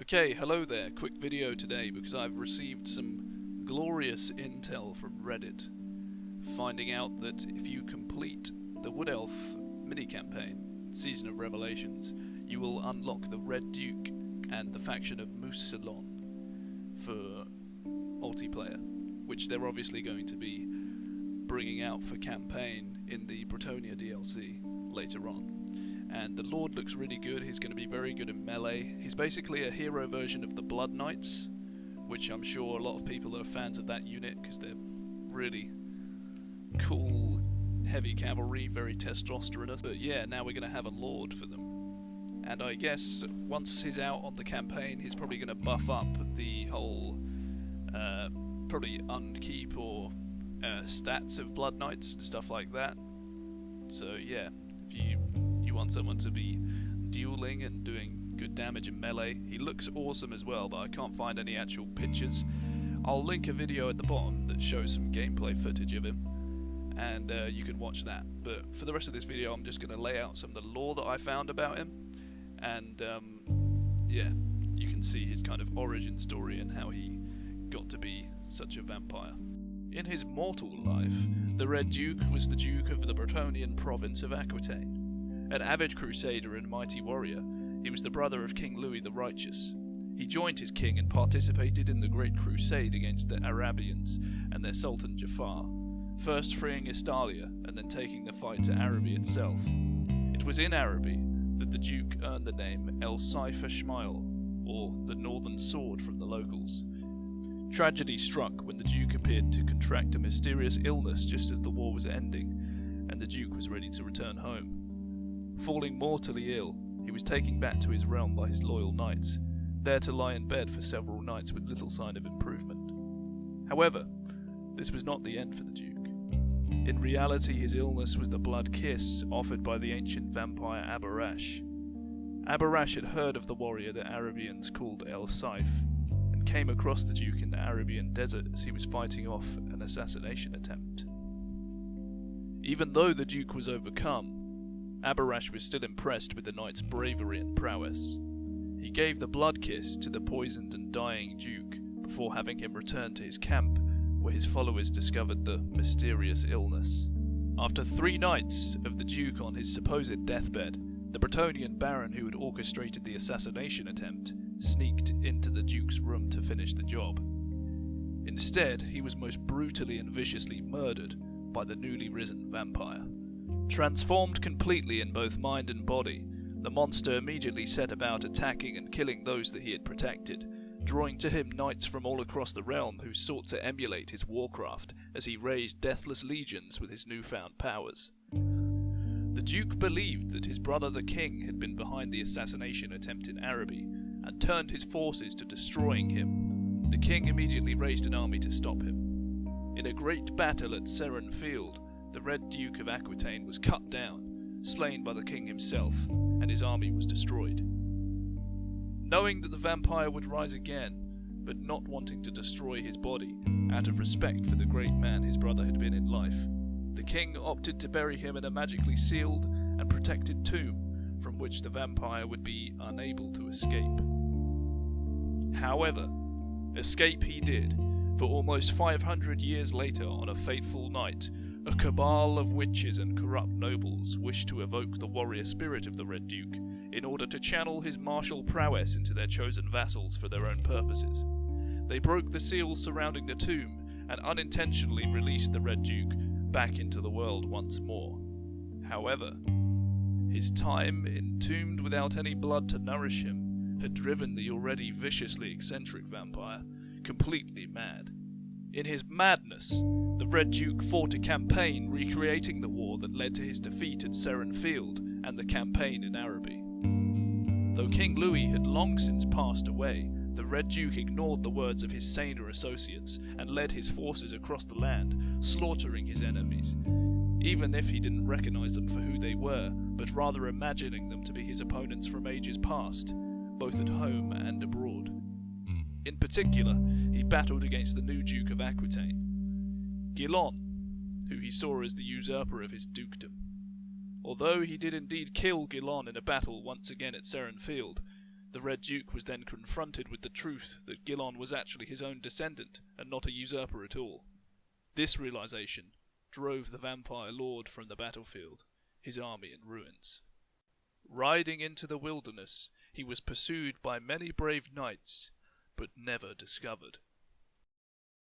Okay, hello there. Quick video today because I've received some glorious intel from Reddit, finding out that if you complete the Wood Elf mini-campaign, Season of Revelations, you will unlock the Red Duke and the faction of Mousillon for multiplayer, which they're obviously going to be bringing out for campaign in the Bretonnia DLC later on. And the Lord looks really good. He's going to be very good in melee. He's basically a hero version of the Blood Knights, which I'm sure a lot of people are fans of that unit because they're really cool, heavy cavalry, very testosterone. But yeah, now we're going to have a Lord for them. And I guess once he's out on the campaign, he's probably going to buff up the whole probably unkeep or stats of Blood Knights and stuff like that. So yeah, if you want someone to be dueling and doing good damage in melee. He looks awesome as well, but I can't find any actual pictures. I'll link a video at the bottom that shows some gameplay footage of him, and you can watch that. But for the rest of this video, I'm just going to lay out some of the lore that I found about him, and yeah, you can see his kind of origin story and how he got to be such a vampire. In his mortal life, the Red Duke was the Duke of the Bretonian province of Aquitaine. An avid crusader and mighty warrior, he was the brother of King Louis the Righteous. He joined his king and participated in the Great Crusade against the Arabians and their Sultan Jafar, first freeing Estalia and then taking the fight to Araby itself. It was in Araby that the Duke earned the name El Saifa Shmail, or the Northern Sword from the locals. Tragedy struck when the Duke appeared to contract a mysterious illness just as the war was ending, and the Duke was ready to return home. Falling mortally ill, he was taken back to his realm by his loyal knights, there to lie in bed for several nights with little sign of improvement. However, this was not the end for the Duke. In reality, his illness was the blood kiss offered by the ancient vampire Abarash. Abarash had heard of the warrior the Arabians called El Saif, and came across the Duke in the Arabian desert as he was fighting off an assassination attempt. Even though the Duke was overcome, Abarash was still impressed with the knight's bravery and prowess. He gave the blood kiss to the poisoned and dying Duke before having him return to his camp, where his followers discovered the mysterious illness. After 3 nights of the Duke on his supposed deathbed, the Bretonian baron who had orchestrated the assassination attempt sneaked into the Duke's room to finish the job. Instead, he was most brutally and viciously murdered by the newly risen vampire. Transformed completely in both mind and body, the monster immediately set about attacking and killing those that he had protected, drawing to him knights from all across the realm who sought to emulate his warcraft as he raised deathless legions with his newfound powers. The Duke believed that his brother the King had been behind the assassination attempt in Araby, and turned his forces to destroying him. The King immediately raised an army to stop him. In a great battle at Seren Field, the Red Duke of Aquitaine was cut down, slain by the king himself, and his army was destroyed. Knowing that the vampire would rise again, but not wanting to destroy his body, out of respect for the great man his brother had been in life, the king opted to bury him in a magically sealed and protected tomb from which the vampire would be unable to escape. However, escape he did, for almost 500 years later on a fateful night, a cabal of witches and corrupt nobles wished to evoke the warrior spirit of the Red Duke in order to channel his martial prowess into their chosen vassals for their own purposes. They broke the seals surrounding the tomb and unintentionally released the Red Duke back into the world once more. However, his time entombed without any blood to nourish him had driven the already viciously eccentric vampire completely mad. In his madness, the Red Duke fought a campaign recreating the war that led to his defeat at Seren Field and the campaign in Araby. Though King Louis had long since passed away, the Red Duke ignored the words of his saner associates and led his forces across the land, slaughtering his enemies, even if he didn't recognize them for who they were, but rather imagining them to be his opponents from ages past, both at home and abroad. In particular, he battled against the new Duke of Aquitaine, Guillaume, who he saw as the usurper of his dukedom. Although he did indeed kill Guillaume in a battle once again at Seren Field, The Red Duke was then confronted with the truth that Gilon was actually his own descendant and not a usurper at all. This realization drove the vampire lord from the battlefield, his army in ruins. Riding into the wilderness, he was pursued by many brave knights, but never discovered.